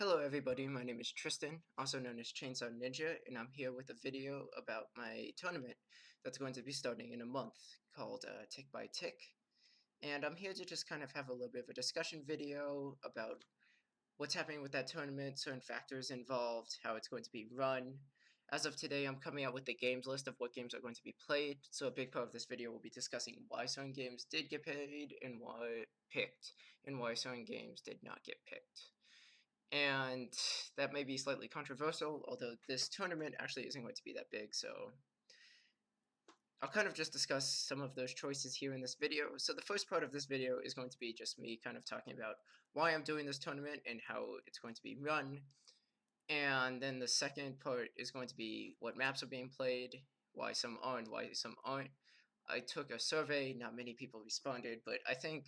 Hello everybody, my name is Tristan, also known as Chainsaw Ninja, and I'm here with a video about my tournament that's going to be starting in a month called Tick by Tick. And I'm here to just kind of have a little bit of a discussion video about what's happening with that tournament, certain factors involved, how it's going to be run. As of today, I'm coming out with the games list of what games are going to be played, so a big part of this video will be discussing why certain games did get paid and why certain games did not get picked. And that may be slightly controversial, although this tournament actually isn't going to be that big, so I'll kind of just discuss some of those choices here in this video. So the first part of this video is going to be just me kind of talking about why I'm doing this tournament and how it's going to be run. And then the second part is going to be what maps are being played, why some are and why some aren't. I took a survey, not many people responded, but I think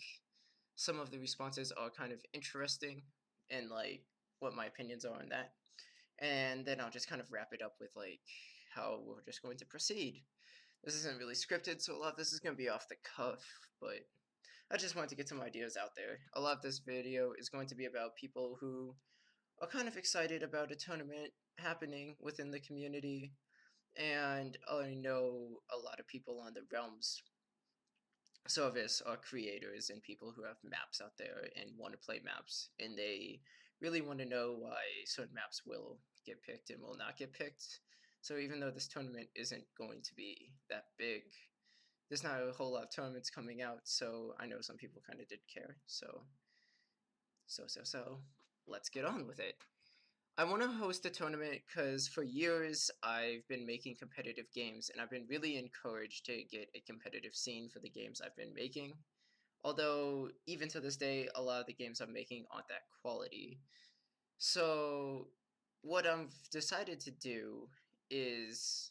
some of the responses are kind of interesting and like what my opinions are on that. And then I'll just kind of wrap it up with like how we're just going to proceed. This isn't really scripted, so a lot of this is going to be off the cuff, but I just wanted to get some ideas out there. A lot of this video is going to be about people who are kind of excited about a tournament happening within the community, and I know a lot of people on the Realms service are creators and people who have maps out there and want to play maps, and they really want to know why certain maps will get picked and will not get picked. So even though this tournament isn't going to be that big, there's not a whole lot of tournaments coming out, so I know some people kind of did care. So let's get on with it. I want to host a tournament because for years I've been making competitive games, and I've been really encouraged to get a competitive scene for the games I've been making. Although, even to this day, a lot of the games I'm making aren't that quality. So, what I've decided to do is,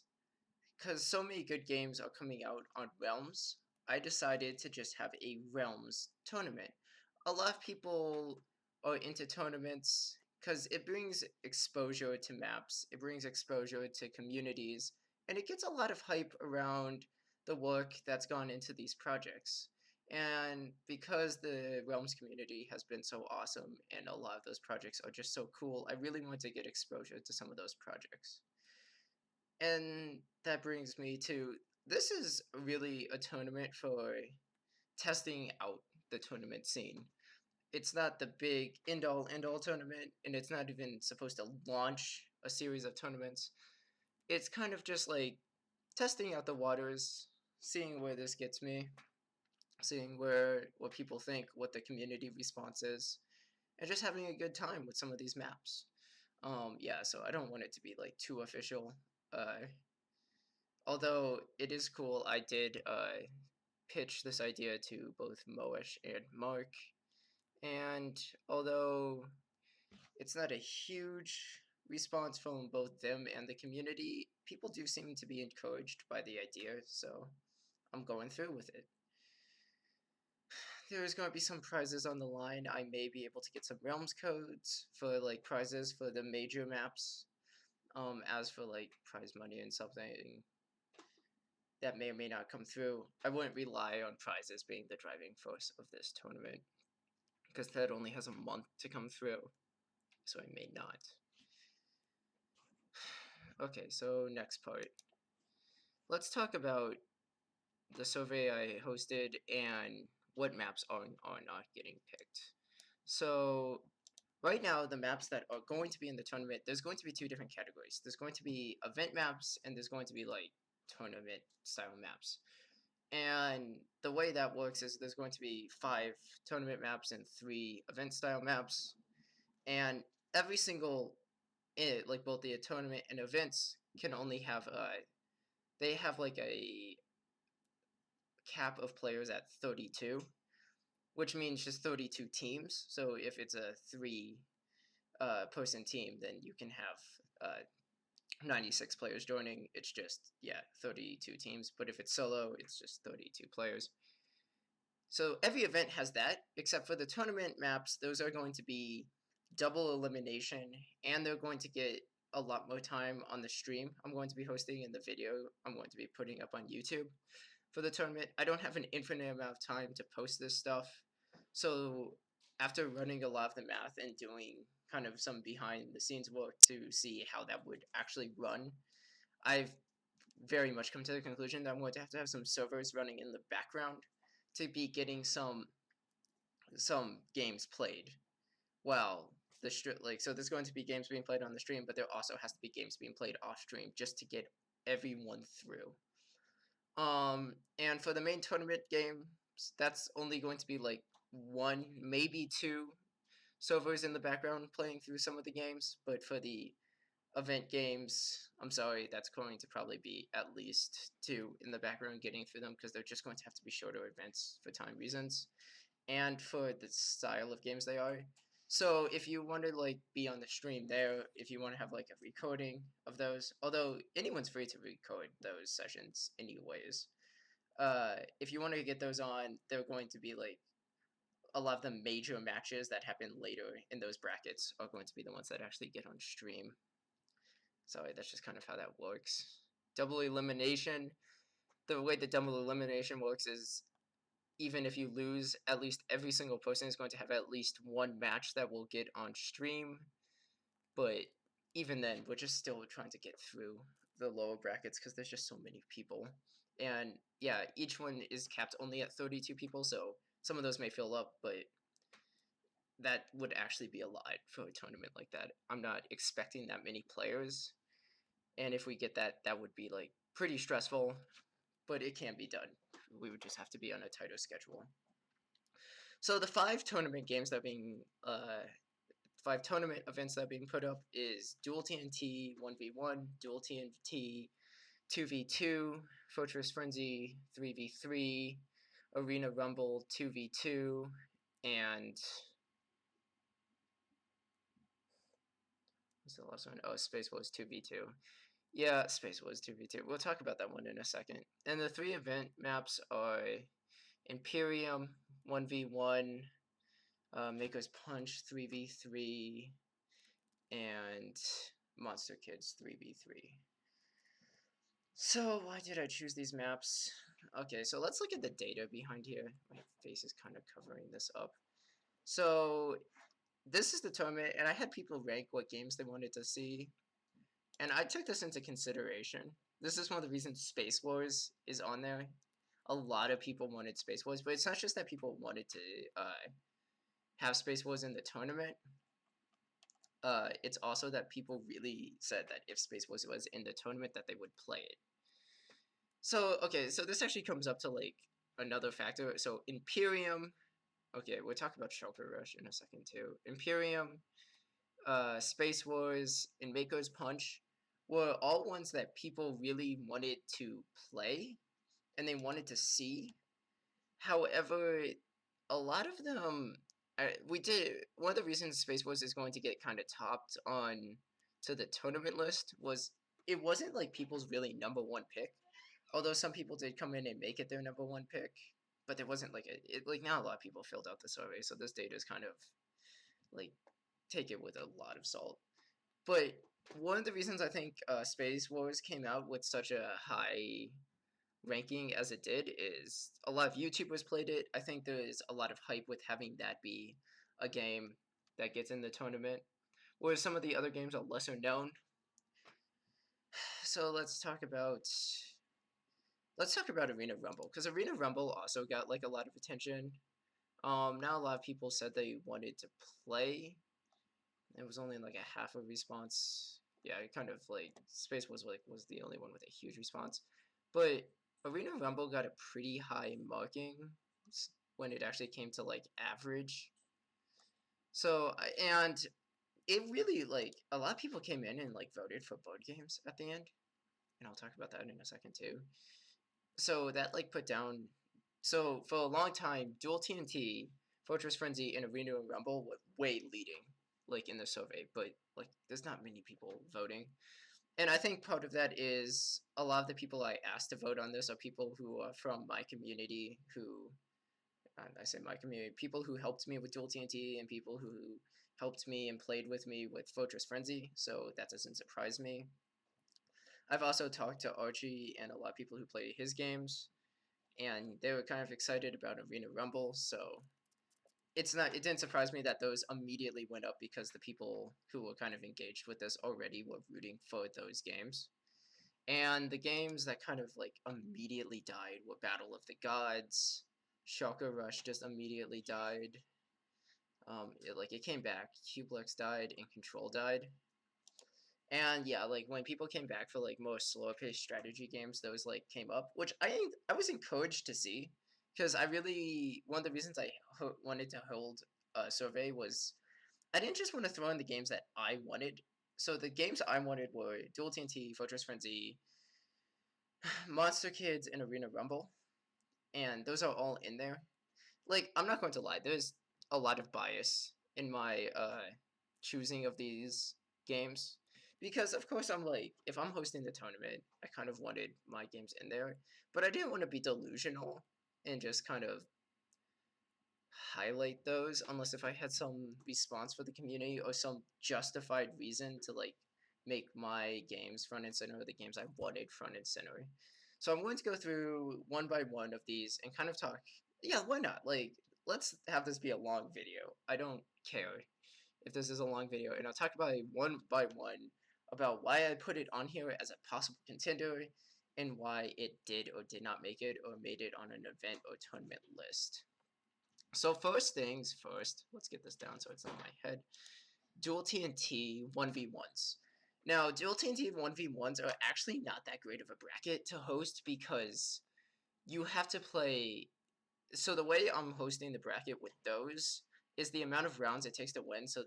because so many good games are coming out on Realms, I decided to just have a Realms tournament. A lot of people are into tournaments because it brings exposure to maps, it brings exposure to communities, and it gets a lot of hype around the work that's gone into these projects. And because the Realms community has been so awesome and a lot of those projects are just so cool, I really want to get exposure to some of those projects. And that brings me to this is really a tournament for testing out the tournament scene. It's not the big end all tournament, and it's not even supposed to launch a series of tournaments. It's kind of just like testing out the waters, seeing where this gets me, seeing where what people think, what the community response is, and just having a good time with some of these maps. Yeah, so I don't want it to be like too official. Uh, Although it is cool, I did pitch this idea to both Moesh and Mark, and although it's not a huge response from both them and the community, people do seem to be encouraged by the idea, so I'm going through with it. There's going to be some prizes on the line. I may be able to get some Realms codes for like prizes for the major maps. As for like prize money and something that may or may not come through, I wouldn't rely on prizes being the driving force of this tournament, because that only has a month to come through, so I may not. Okay, so next part. Let's talk about the survey I hosted and what maps are not getting picked. So right now, the maps that are going to be in the tournament, there's going to be two different categories. There's going to be event maps, and there's going to be like tournament style maps. And the way that works is there's going to be 5 tournament maps and 3 event style maps. And every single, like both the tournament and events, can only have they have like a cap of players at 32, which means just 32 teams. So if it's a 3 person team, then you can have 96 players joining. It's just, yeah, 32 teams. But if it's solo, it's just 32 players. So every event has that, except for the tournament maps. Those are going to be double elimination, and they're going to get a lot more time on the stream I'm going to be hosting and the video I'm going to be putting up on YouTube. For the tournament, I don't have an infinite amount of time to post this stuff, so after running a lot of the math and doing kind of some behind the scenes work to see how that would actually run, I've very much come to the conclusion that I'm going to have some servers running in the background to be getting some games played. Well, so there's going to be games being played on the stream, but there also has to be games being played off stream just to get everyone through. And for the main tournament games, that's only going to be like one, maybe two servers in the background playing through some of the games. But for the event games, I'm sorry, that's going to probably be at least two in the background getting through them because they're just going to have to be shorter events for time reasons and for the style of games they are. So if you want to like be on the stream there, if you want to have like a recording of those, although anyone's free to record those sessions anyways. If you want to get those on, they're going to be like a lot of the major matches that happen later in those brackets are going to be the ones that actually get on stream. Sorry, that's just kind of how that works. Double elimination. The way the double elimination works is even if you lose, at least every single person is going to have at least one match that will get on stream. But even then, we're just still trying to get through the lower brackets because there's just so many people. And yeah, each one is capped only at 32 people, so some of those may fill up, but that would actually be a lot for a tournament like that. I'm not expecting that many players, and if we get that, that would be like pretty stressful, but it can be done. We would just have to be on a tighter schedule. So the 5 tournament events that are being put up is Dual TNT 1v1, Dual TNT 2v2, Fortress Frenzy 3v3, Arena Rumble 2v2, and what's the last one? Oh, Space Wars 2v2. Yeah, Space Wars 2v2. We'll talk about that one in a second. And the 3 event maps are Imperium 1v1, Maker's Punch 3v3, and Monster Kids 3v3. So why did I choose these maps? Okay, so let's look at the data behind here. My face is kind of covering this up. So this is the tournament, and I had people rank what games they wanted to see, and I took this into consideration. This is one of the reasons Space Wars is on there. A lot of people wanted Space Wars, but it's not just that people wanted to have Space Wars in the tournament. It's also that people really said that if Space Wars was in the tournament, that they would play it. So, okay, so this actually comes up to, like, another factor. So, Imperium, okay, we'll talk about Shulker Rush in a second, too. Imperium, Space Wars, and Maker's Punch were all ones that people really wanted to play, and they wanted to see. However, a lot of them, one of the reasons Space Wars is going to get kind of topped on to the tournament list was it wasn't, like, people's really number one pick. Although some people did come in and make it their number one pick, but there wasn't like not a lot of people filled out the survey, so this data is kind of like take it with a lot of salt. But one of the reasons I think Space Wars came out with such a high ranking as it did is a lot of YouTubers played it. I think there's a lot of hype with having that be a game that gets in the tournament, whereas some of the other games are lesser known. So let's talk about Arena Rumble, because Arena Rumble also got like a lot of attention. Now a lot of people said they wanted to play. It was only like a half a response. Yeah, it kind of like Space was the only one with a huge response, but Arena Rumble got a pretty high marking when it actually came to like average. So and it really like a lot of people came in and like voted for board games at the end, and I'll talk about that in a second too. So that like put down. So for a long time, Dual TNT, Fortress Frenzy, and Arena Rumble were way leading, like in the survey. But like, there's not many people voting, and I think part of that is a lot of the people I asked to vote on this are people who are from my community. I say my community, people who helped me with Dual TNT, and people who helped me and played with me with Fortress Frenzy. So that doesn't surprise me. I've also talked to Archie and a lot of people who play his games, and they were kind of excited about Arena Rumble, so it didn't surprise me that those immediately went up because the people who were kind of engaged with this already were rooting for those games. And the games that kind of like immediately died were Battle of the Gods, Shulker Rush just immediately died. It came back. Cublex died and Control died. And yeah, like when people came back for like more slower paced strategy games, those like came up, which I was encouraged to see, because I really one of the reasons I wanted to hold a survey was I didn't just want to throw in the games that I wanted. So the games I wanted were Dual TNT, Fortress Frenzy, Monster Kids, and Arena Rumble, and those are all in there. Like I'm not going to lie, there's a lot of bias in my choosing of these games, because of course I'm like, if I'm hosting the tournament, I kind of wanted my games in there, but I didn't want to be delusional and just kind of highlight those unless if I had some response for the community or some justified reason to like make my games front and center, or the games I wanted front and center. So I'm going to go through one by one of these and kind of talk. Yeah, why not? Like, let's have this be a long video. I don't care if this is a long video, and I'll talk about it one by one about why I put it on here as a possible contender and why it did or did not make it or made it on an event or tournament list. So first things first, let's get this down so it's on my head. Dual TNT 1v1s. Now, Dual TNT 1v1s are actually not that great of a bracket to host because you have to play. So the way I'm hosting the bracket with those is the amount of rounds it takes to win. So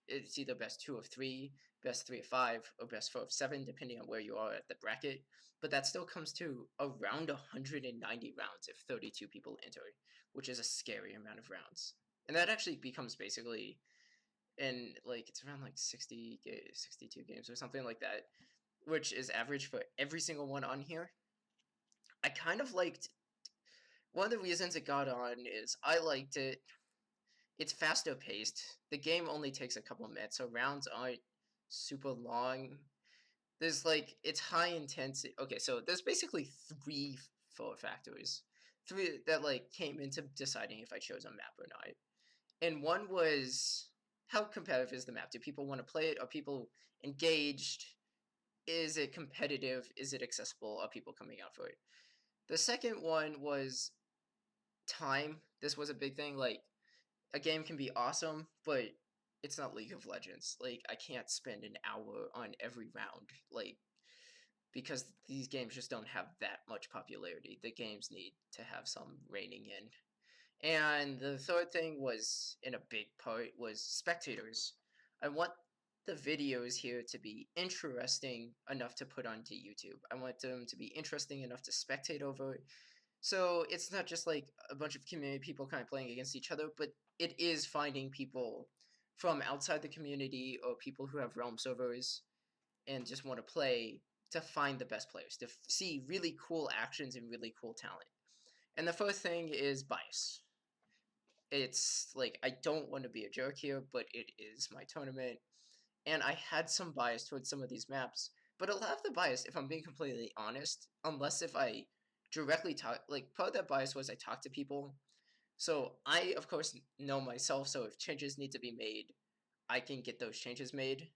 it's either best 2 of 3, best 3 of 5, or best 4 of 7, depending on where you are at the bracket. But that still comes to around 190 rounds if 32 people enter, which is a scary amount of rounds. And that actually becomes basically, and like it's around like 62 games or something like that, which is average for every single one on here. I kind of liked, one of the reasons it got on is I liked it. It's faster paced. The game only takes a couple minutes, so rounds aren't super long. There's like, it's high intensity. Okay, so there's basically three factors, three that like came into deciding if I chose a map or not. And one was, how competitive is the map? Do people want to play it? Are people engaged? Is it competitive? Is it accessible? Are people coming out for it? The second one was time. This was a big thing. Like, a game can be awesome, but it's not League of Legends. Like, I can't spend an hour on every round, like, because these games just don't have that much popularity. The games need to have some reining in. And the third thing was, in a big part, was spectators. I want the videos here to be interesting enough to put onto YouTube. I want them to be interesting enough to spectate over. So it's not just like a bunch of community people kind of playing against each other, but it is finding people from outside the community or people who have Realm servers and just want to play, to find the best players, to see really cool actions and really cool talent. And the first thing is bias. It's like, I don't want to be a jerk here, but it is my tournament, and I had some bias towards some of these maps. But a lot of the bias, if I'm being completely honest, unless if I directly talk, like part of that bias was I talk to people. So I, of course, know myself. So if changes need to be made, I can get those changes made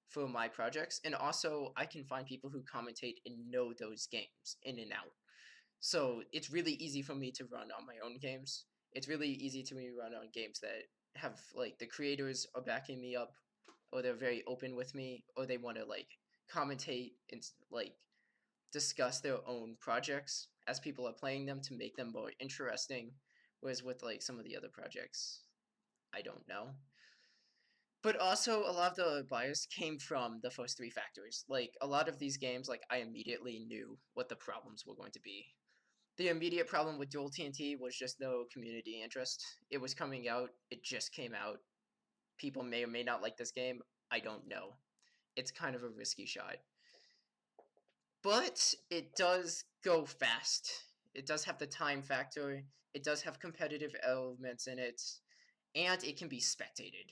for my projects. And also, I can find people who commentate and know those games in and out. So it's really easy for me to run on my own games. It's really easy to me to run on games that have like the creators are backing me up, or they're very open with me, or they want to like commentate and like discuss their own projects as people are playing them to make them more interesting. Whereas with like some of the other projects, I don't know. But also, a lot of the bias came from the first three factors. Like, a lot of these games, like, I immediately knew what the problems were going to be. The immediate problem with Dual TNT was just no community interest. It was coming out, it just came out. People may or may not like this game. I don't know. It's kind of a risky shot. But it does go fast. It does have the time factor. It does have competitive elements in it. And it can be spectated.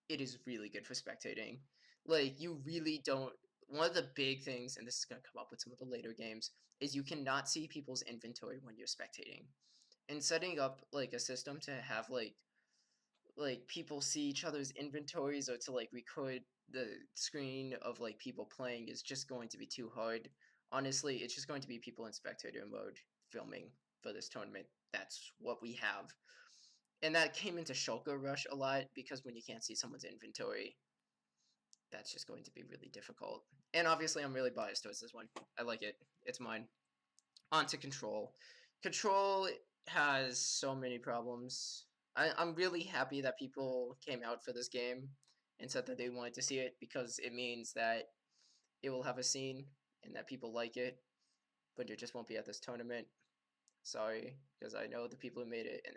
It is really good for spectating. Like, you really don't. One of the big things, and this is going to come up with some of the later games, is you cannot see people's inventory when you're spectating. And setting up like a system to have like like people see each other's inventories or to like record the screen of like people playing is just going to be too hard. Honestly, it's just going to be people in spectator mode filming for this tournament. That's what we have. And that came into Shulker Rush a lot because when you can't see someone's inventory, that's just going to be really difficult. And obviously, I'm really biased towards this one. I like it. It's mine. On to Control. Control has so many problems. I'm really happy that people came out for this game and said that they wanted to see it because it means that it will have a scene and that people like it, but it just won't be at this tournament. Sorry, because I know the people who made it and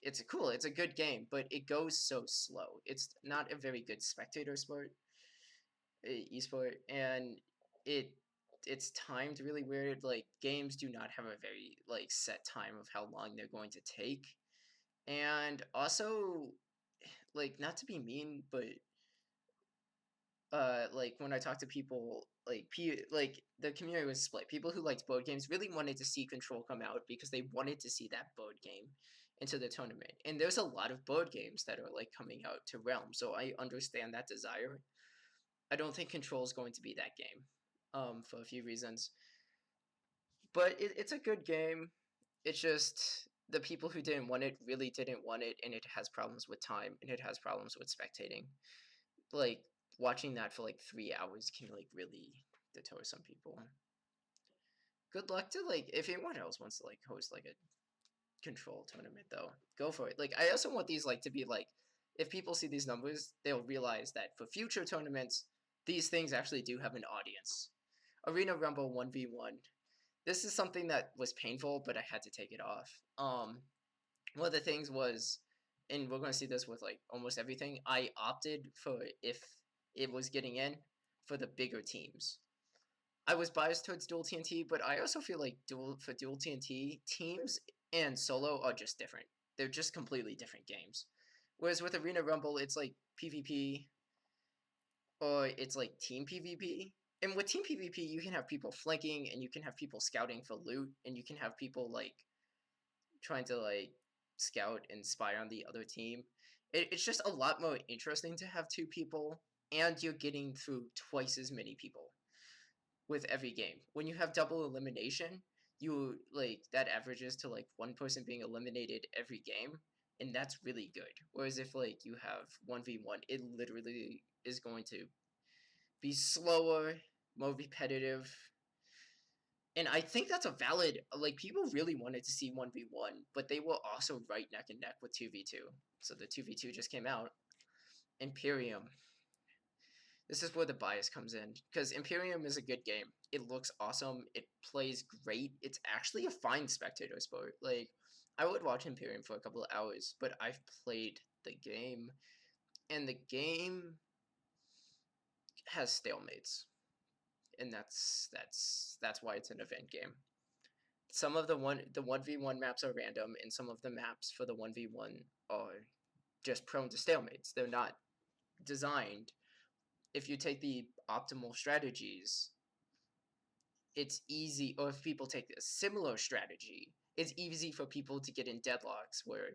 it's cool. It's a good game, but it goes so slow. It's not a very good spectator sport, esport, and it it's timed really weird. Like games do not have a very like set time of how long they're going to take, and also like not to be mean, but like when I talked to people like the community was split. People who liked board games really wanted to see Control come out because they wanted to see that board game into the tournament. And there's a lot of board games that are like coming out to Realm, so I understand that desire. I don't think Control is going to be that game, for a few reasons. But it's a good game. It's just the people who didn't want it really didn't want it, and it has problems with time, and it has problems with spectating. Like watching that for like 3 hours can like really deter some people. Good luck to like if anyone else wants to like host like a Control tournament though, go for it. Like I also want these like to be like if people see these numbers, they'll realize that for future tournaments, these things actually do have an audience. Arena Rumble 1v1. This is something that was painful, but I had to take it off. One of the things was, and we're going to see this with like almost everything, I opted for if it was getting in for the bigger teams. I was biased towards Dual TNT, but I also feel like Dual TNT teams and solo are just different. They're just completely different games. Whereas with Arena Rumble, it's like PvP or it's like team PvP. And with team PvP, you can have people flanking and you can have people scouting for loot and you can have people like trying to like scout and spy on the other team. It's just a lot more interesting to have two people and you're getting through twice as many people with every game. When you have double elimination, you like that averages to like one person being eliminated every game, and that's really good. Whereas if like you have 1v1, it literally is going to be slower, more repetitive. And I think that's a valid like people really wanted to see 1v1, but they were also right neck and neck with 2v2. So the 2v2 just came out. Imperium. This is where the bias comes in because Imperium is a good game. It looks awesome. It plays great. It's actually a fine spectator sport. Like I would watch Imperium for a couple of hours, but I've played the game and the game has stalemates. And that's why it's an event game. Some of the 1v1 maps are random and some of the maps for the 1v1 are just prone to stalemates. They're not designed. If you take the optimal strategies, it's easy, or if people take a similar strategy, it's easy for people to get in deadlocks where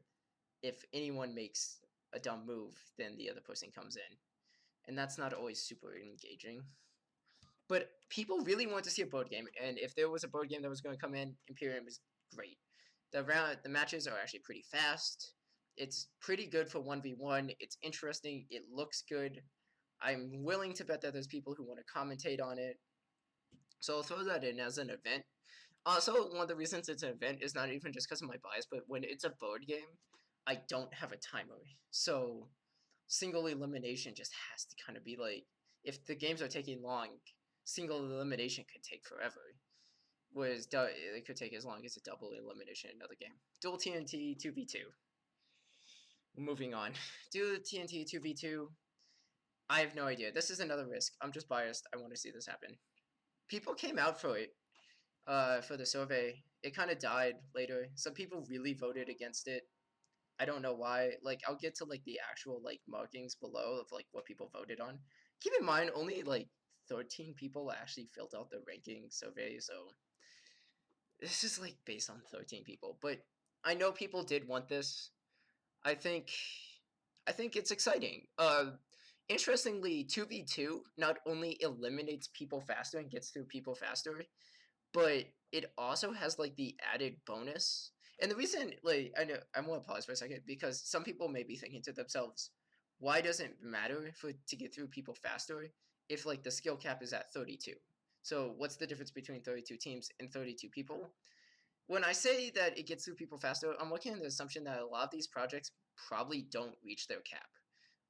if anyone makes a dumb move, then the other person comes in. And that's not always super engaging. But people really want to see a board game, and if there was a board game that was going to come in, Imperium is great. The matches are actually pretty fast. It's pretty good for 1v1. It's interesting. It looks good. I'm willing to bet that there's people who want to commentate on it. So I'll throw that in as an event. Also, one of the reasons it's an event is not even just because of my bias, but when it's a board game, I don't have a timer. So single elimination just has to kind of be like, if the games are taking long, single elimination could take forever. Whereas it could take as long as a double elimination in another game. Dual TNT 2v2. Moving on. Dual TNT 2v2. I have no idea. This is another risk. I'm just biased. I want to see this happen. People came out for it, for the survey. It kind of died later. Some people really voted against it. I don't know why. Like, I'll get to like the actual like markings below of like what people voted on. Keep in mind, only like 13 people actually filled out the ranking survey, so this is like based on 13 people. But I know people did want this. I think I think it's exciting. Interestingly, 2v2 not not only eliminates people faster and gets through people faster, but it also has like the added bonus. And the reason, like, I know I want to pause for a second because some people may be thinking to themselves, why does it matter for to get through people faster if like the skill cap is at 32? So what's the difference between 32 teams and 32 people? When I say that it gets through people faster, I'm looking at the assumption that a lot of these projects probably don't reach their cap.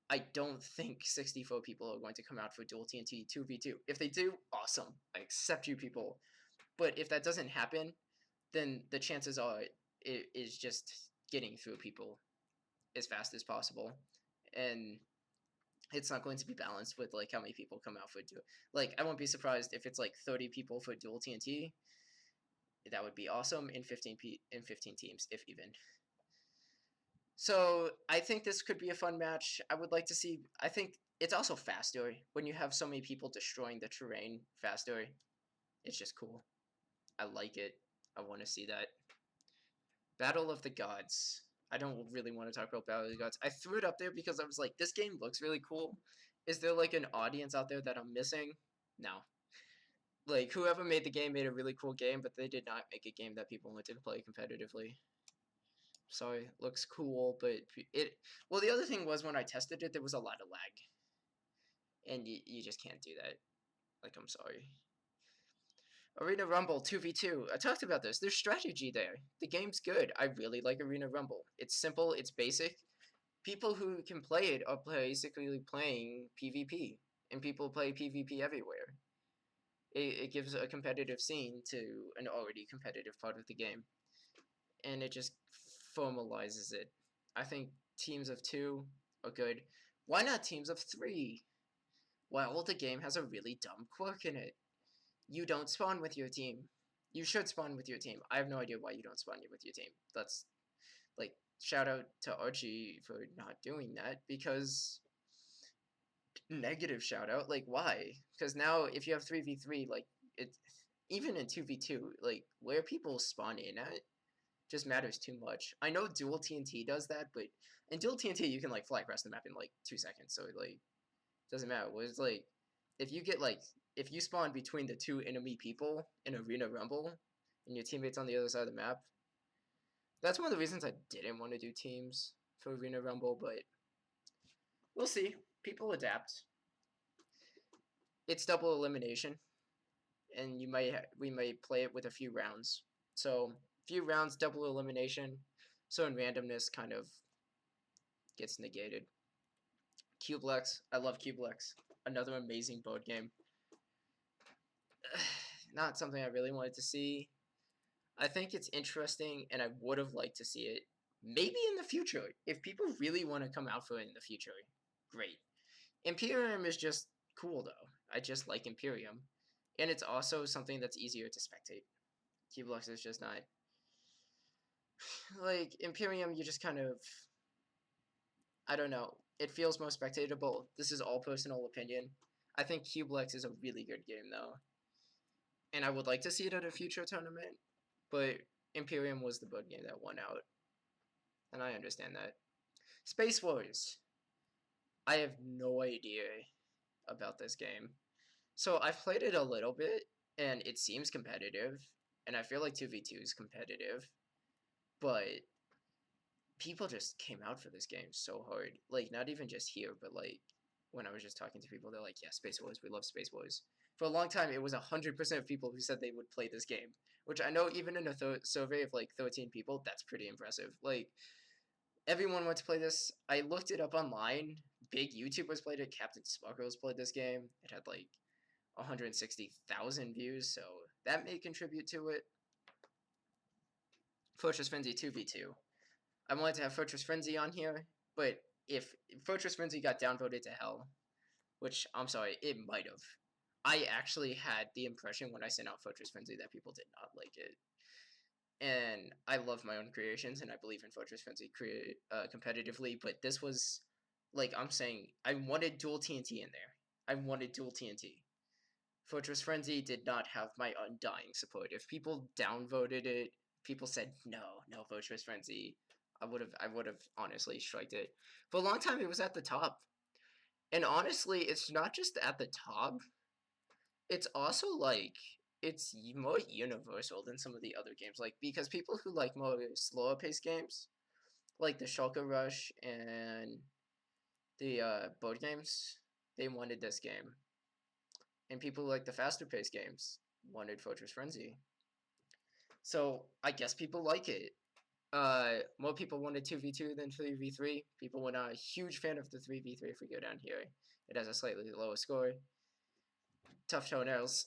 I don't think 64 people are going to come out for dual TNT 2v2. If they do, awesome. I accept you people. But if that doesn't happen, then the chances are it is just getting through people as fast as possible. And it's not going to be balanced with like how many people come out for dual. Like I won't be surprised if it's like 30 people for dual TNT. That would be awesome in 15 teams, if even. So I think this could be a fun match. I would like to see. I think it's also faster when you have so many people destroying the terrain faster. It's just cool. I like it. I want to see that. Battle of the Gods. I don't really want to talk about Battle of the Gods. I threw it up there because I was like, this game looks really cool. Is there like an audience out there that I'm missing? No. Like whoever made the game made a really cool game, but they did not make a game that people wanted to play competitively. Sorry, looks cool, but it. Well, the other thing was when I tested it, there was a lot of lag, and you just can't do that. Like, I'm sorry. Arena Rumble 2v2. I talked about this. There's strategy there. The game's good. I really like Arena Rumble. It's simple, it's basic. People who can play it are basically playing PvP, and people play PvP everywhere. It gives a competitive scene to an already competitive part of the game, and it just formalizes it. I think teams of 2 are good. Why not teams of 3? Well, the game has a really dumb quirk in it. You don't spawn with your team. You should spawn with your team. I have no idea why you don't spawn with your team. That's like shout out to Archie for not doing that because negative shout out. Like why? Because now if you have 3v3, like it even in 2v2, like where people spawn in at just matters too much. I know dual TNT does that, but in dual TNT you can like fly across the map in like 2 seconds, so it like doesn't matter. Whereas like if you get like if you spawn between the 2 enemy people in Arena Rumble and your teammates on the other side of the map, that's one of the reasons I didn't want to do teams for Arena Rumble, but we'll see. People adapt. It's double elimination, and we might play it with a few rounds. So few rounds, double elimination. So in randomness kind of gets negated. Cubelex, I love Cubelex. Another amazing board game. Not something I really wanted to see. I think it's interesting, and I would have liked to see it. Maybe in the future, if people really want to come out for it in the future, great. Imperium is just cool though. I just like Imperium, and it's also something that's easier to spectate. Cubelux is just not like Imperium. You just kind of, I don't know. It feels more spectatable. This is all personal opinion. I think Cubelex is a really good game though, and I would like to see it at a future tournament. But Imperium was the board game that won out, and I understand that. Space Wars. I have no idea about this game. So I've played it a little bit, and it seems competitive, and I feel like 2v2 is competitive, but people just came out for this game so hard. Like, not even just here, but like when I was just talking to people, they're like, yeah, Space Wars, we love Space Wars. For a long time, it was 100% of people who said they would play this game, which I know even in a survey of like 13 people, that's pretty impressive. Like, everyone wants to play this. I looked it up online. Big YouTubers played it. Captain Sparkles played this game. It had like 160,000 views, so that may contribute to it. Fortress Frenzy 2v2. I wanted to have Fortress Frenzy on here, but if Fortress Frenzy got downvoted to hell, which I'm sorry, it might have. I actually had the impression when I sent out Fortress Frenzy that people did not like it. And I love my own creations, and I believe in Fortress Frenzy competitively, but this was, like I'm saying, I wanted dual TNT in there. I wanted dual TNT. Fortress Frenzy did not have my undying support. If people downvoted it, people said, no, no Fortress Frenzy, I would have honestly striked it. For a long time, it was at the top. And honestly, it's not just at the top. It's also like more universal than some of the other games. Like because people who like more slower paced games, like the Shulker Rush and the board games, they wanted this game. And people who like the faster paced games wanted Fortress Frenzy. So I guess people like it. More people wanted 2v2 than 3v3. People were not a huge fan of the 3v3 if we go down here. It has a slightly lower score. Tough toenails.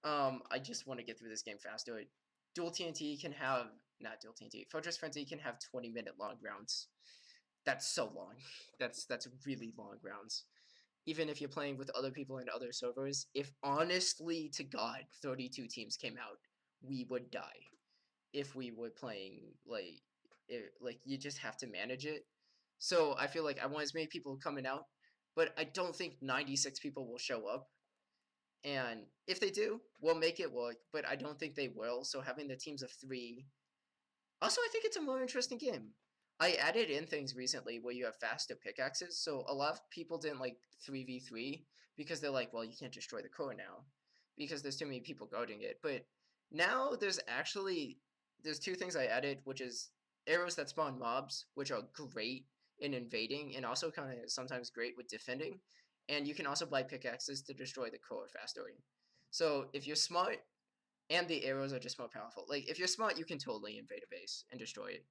I just want to get through this game faster. Dual TNT can have, not Dual TNT, Fortress Frenzy can have 20-minute long rounds. That's so long. That's really long rounds. Even if you're playing with other people in other servers, if honestly to God 32 teams came out, we would die. If we were playing like you just have to manage it. So I feel like I want as many people coming out, but I don't think 96 people will show up. And if they do, we'll make it work, but I don't think they will. So having the teams of 3. Also, I think it's a more interesting game. I added in things recently where you have faster pickaxes, so a lot of people didn't like 3v3 because they're like, well, you can't destroy the core now because there's too many people guarding it. But now there's 2 things I added, which is arrows that spawn mobs, which are great in invading and also kind of sometimes great with defending. And you can also buy pickaxes to destroy the core faster. So if you're smart, and the arrows are just more powerful. Like if you're smart, you can totally invade a base and destroy it.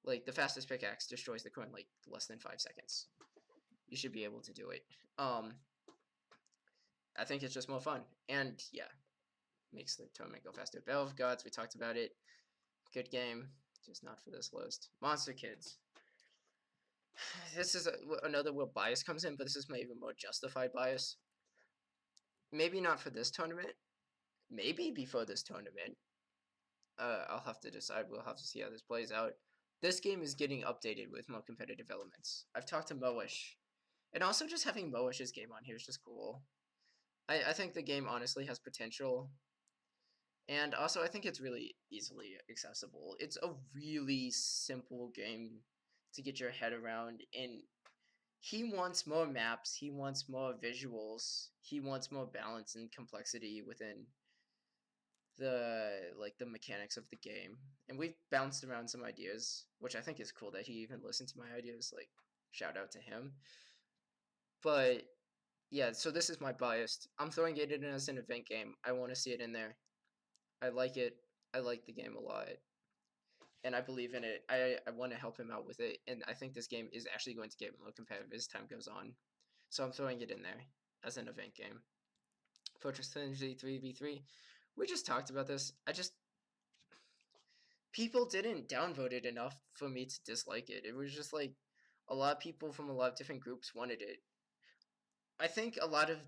Like the fastest pickaxe destroys the core in like less than 5 seconds. You should be able to do it. I think it's just more fun, and yeah, makes the tournament go faster. Battle of Gods, we talked about it. Good game, just not for this list. Monster Kids. This is another where bias comes in, but this is maybe more justified bias. Maybe not for this tournament. Maybe before this tournament. I'll have to decide. We'll have to see how this plays out. This game is getting updated with more competitive elements. I've talked to Moish, and also just having Moish's game on here is just cool. I think the game honestly has potential, and also I think it's really easily accessible. It's a really simple game to get your head around, and he wants more maps, he wants more visuals, he wants more balance and complexity within the mechanics of the game. And we've bounced around some ideas, which I think is cool that he even listened to my ideas. Like, shout out to him. But yeah, so this is my bias. I'm throwing it in as an event game. I want to see it in there. I like it. I like the game a lot. And I believe in it. I want to help him out with it. And I think this game is actually going to get more competitive as time goes on. So I'm throwing it in there as an event game. Fortress Frenzy 3v3. We just talked about this. People didn't downvote it enough for me to dislike it. It was just like a lot of people from a lot of different groups wanted it. I think a lot of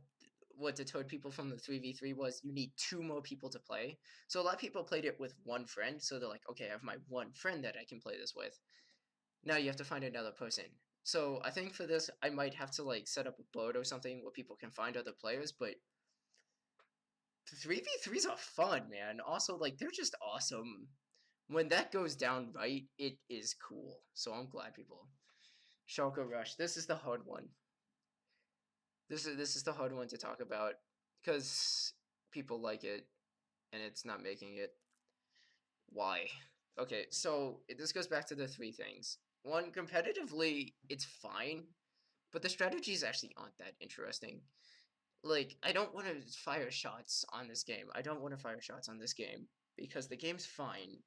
what deterred people from the 3v3 was you need 2 more people to play. So a lot of people played it with one friend, so they're like, okay, I have my one friend that I can play this with. Now you have to find another person. So I think for this, I might have to like set up a board or something where people can find other players, but 3v3s are fun, man. Also, like, they're just awesome. When that goes down right, it is cool. So I'm glad people. Shulker Rush. This is the hard one. This is the hard one to talk about because people like it and it's not making it. Why? Okay, so this goes back to the 3 things. One, competitively, it's fine, but the strategies actually aren't that interesting. Like, I don't want to fire shots on this game. I don't want to fire shots on this game because the game's fine.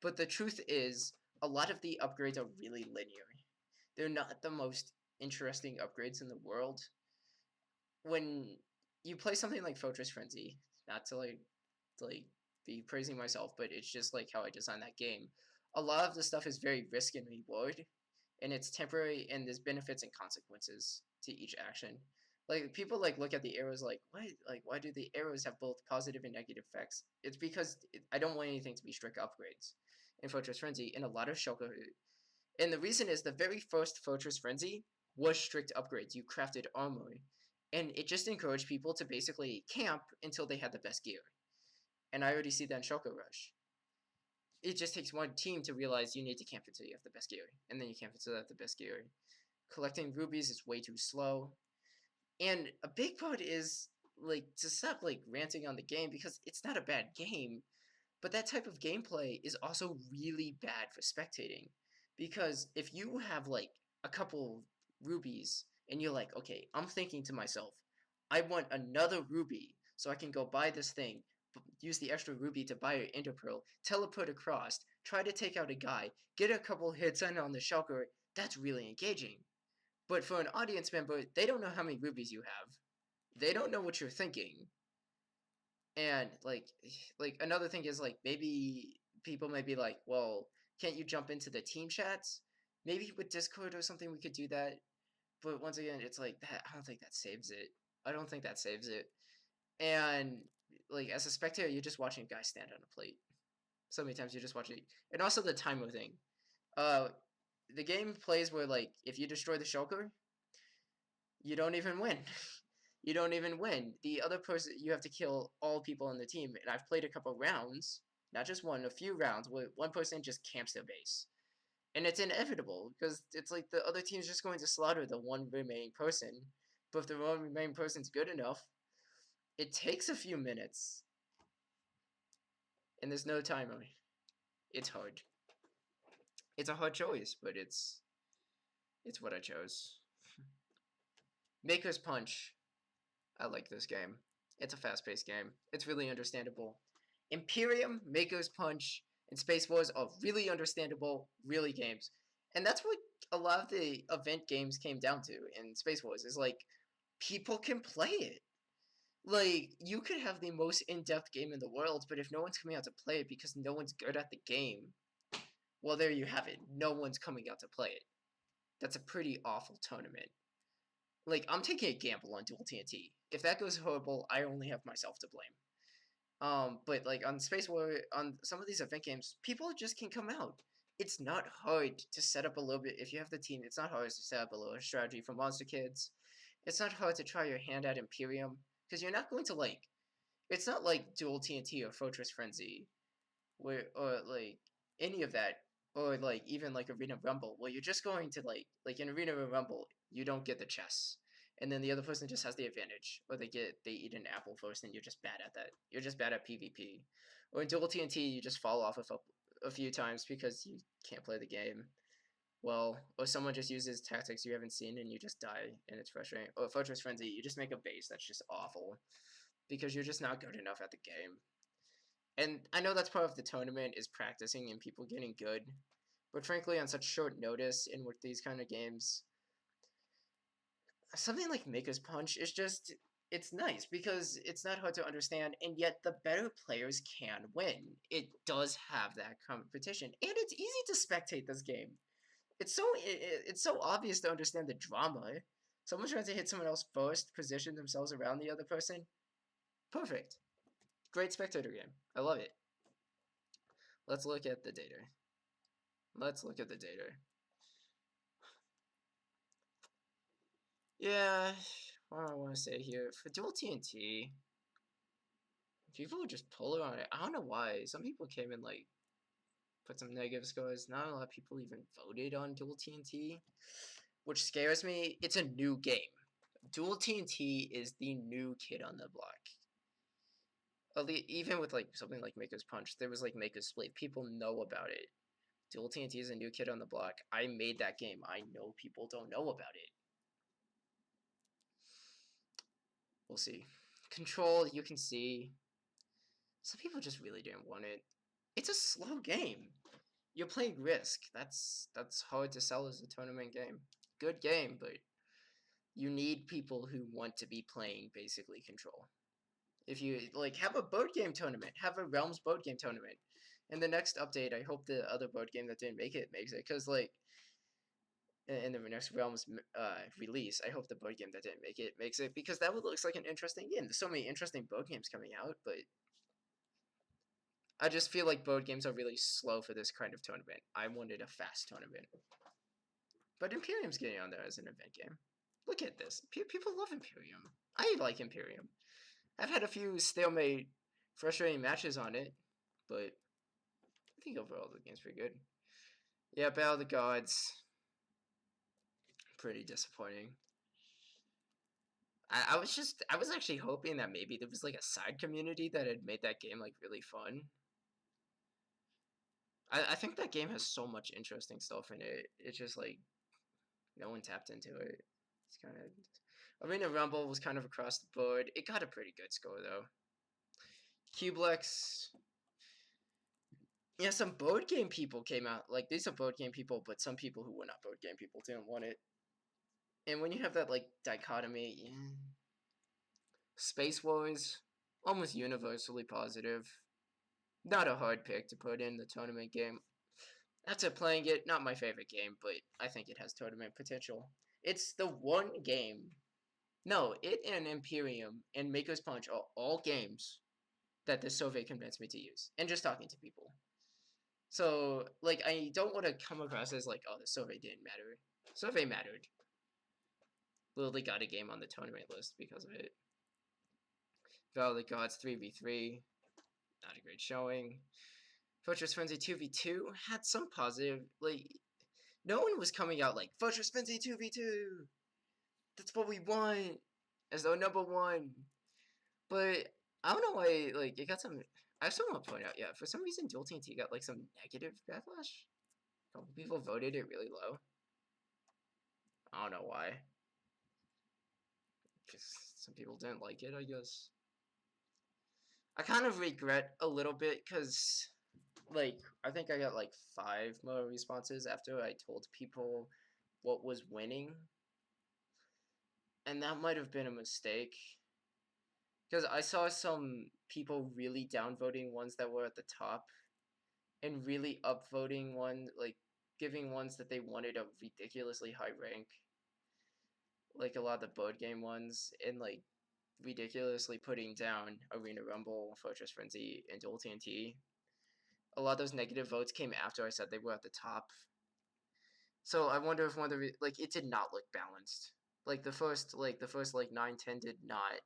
But the truth is, a lot of the upgrades are really linear. They're not the most interesting upgrades in the world. When you play something like Fortress Frenzy, not to like be praising myself, but it's just like how I designed that game. A lot of the stuff is very risk and reward, and it's temporary, and there's benefits and consequences to each action. Like people like look at the arrows like why do the arrows have both positive and negative effects? It's because I don't want anything to be strict upgrades in Fortress Frenzy, and a lot of Shulker. And the reason is the very first Fortress Frenzy was strict upgrades. You crafted armor, and it just encouraged people to basically camp until they had the best gear. And I already see that in Shulker Rush. it just takes one team to realize you need to camp until you have the best gear, and then you camp until you have the best gear. Collecting rubies is way too slow, and a big part is like to stop like ranting on the game because it's not a bad game, but that type of gameplay is also really bad for spectating. Because if you have like a couple rubies and you're like, okay, I'm thinking to myself, I want another ruby so I can go buy this thing, use the extra ruby to buy an ender pearl, teleport across, try to take out a guy, get a couple hits in on the shulker, that's really engaging. But for an audience member, they don't know how many rubies you have. They don't know what you're thinking. And like another thing is like maybe people might be like, well, can't you jump into the team chats? Maybe with Discord or something we could do that. But once again, it's like that. I don't think that saves it. I don't think that saves it. And like as a spectator, you're just watching a guy stand on a plate. So many times you're just watching, and also the timer thing. Uh, the game plays where like if you destroy the shulker, you don't even win. You don't even win. The other person, you have to kill all people on the team. And I've played a couple rounds, not just one, a few rounds where one person just camps their base. And it's inevitable because it's like the other team's just going to slaughter the one remaining person. But if the one remaining person's good enough, it takes a few minutes. And there's no timer. It's hard. It's a hard choice, but it's what I chose. Maker's Punch. I like this game. It's a fast-paced game. It's really understandable. Imperium, Maker's Punch, and Space Wars are really understandable, really games. And that's what a lot of the event games came down to in Space Wars, is like, people can play it. Like, you could have the most in-depth game in the world, but if no one's coming out to play it because no one's good at the game, well, there you have it. No one's coming out to play it. That's a pretty awful tournament. Like, I'm taking a gamble on Dual TNT. If that goes horrible, I only have myself to blame. But like on Space War, on some of these event games, people just can come out. It's not hard to set up a little bit. If you have the team, it's not hard to set up a little strategy for Monster Kids. It's not hard to try your hand at Imperium, because you're not going to like. It's not like Dual TNT or Fortress Frenzy, where or like any of that, or like even like Arena Rumble, where you're just going to like in Arena Rumble, you don't get the chess, and then the other person just has the advantage, or they eat an apple first, and you're just bad at that. You're just bad at PvP. Or in Dual TNT, you just fall off a few times because you can't play the game well, or someone just uses tactics you haven't seen and you just die, and it's frustrating. Or Fortress Frenzy, you just make a base that's just awful because you're just not good enough at the game. And I know that's part of the tournament is practicing and people getting good, but frankly, on such short notice and with these kind of games, something like Maker's Punch is just it's nice because it's not hard to understand, and yet the better players can win. It does have that competition, and it's easy to spectate this game. It's so obvious to understand the drama. Someone trying to hit someone else first, position themselves around the other person. Perfect. Great spectator game. I love it. Let's look at the data. Let's look at the data. Yeah, what do I want to say here? For Dual TNT, people are just polar on it. I don't know why. Some people came in like put some negative scores. Not a lot of people even voted on Dual TNT, which scares me. It's a new game. Dual TNT is the new kid on the block. Even with like something like Maker's Punch, there was like Maker's Split. People know about it. Dual TNT is a new kid on the block. I made that game. I know people don't know about it. We'll see. Control, you can see. Some people just really didn't want it. It's a slow game. You're playing Risk. That's hard to sell as a tournament game. Good game, but you need people who want to be playing basically Control. If you like have a board game tournament, have a Realms board game tournament. In the next update, I hope the other board game that didn't make it makes it, because like in the next Realms release, I hope the board game that didn't make it makes it, because that would looks like an interesting game. There's so many interesting board games coming out, but I just feel like board games are really slow for this kind of tournament. I wanted a fast tournament. But Imperium's getting on there as an event game. Look at this. People love Imperium. I like Imperium. I've had a few stalemate, frustrating matches on it, but I think overall the game's pretty good. Yeah, Battle of the Gods, pretty disappointing. I was actually hoping that maybe there was like a side community that had made that game like really fun. I think that game has so much interesting stuff in it. It's just like no one tapped into it. It's kind of Arena Rumble was kind of across the board. It got a pretty good score though. Cublex. Yeah, some board game people came out. Like these are board game people, but some people who were not board game people didn't want it. And when you have that like dichotomy, yeah. Space Wars, almost universally positive. Not a hard pick to put in the tournament game. After playing it, not my favorite game, but I think it has tournament potential. It's the one game. No, it and Imperium and Maker's Punch are all games that the survey convinced me to use. And just talking to people. So, like, I don't want to come across as like, oh, the survey didn't matter. Survey mattered. Literally got a game on the tournament list because of it. Battle of the Gods 3v3. Not a great showing. Fortress Frenzy 2v2 had some positive, like, no one was coming out like, Fortress Frenzy 2v2! That's what we want! As though number one. But, I don't know why, like, it got some, I still want to point out, yeah, for some reason Dual TNT got, like, some negative backlash. A couple people voted it really low. I don't know why. Because some people didn't like it, I guess. I kind of regret a little bit, because like, I think I got like 5 more responses after I told people what was winning. And that might have been a mistake. Because I saw some people really downvoting ones that were at the top. And really upvoting one, like, giving ones that they wanted a ridiculously high rank. Like a lot of the board game ones. And, like, ridiculously putting down Arena Rumble, Fortress Frenzy, and Dual TNT. A lot of those negative votes came after I said they were at the top. So I wonder if one of the like it did not look balanced. Like the first 9-10 did not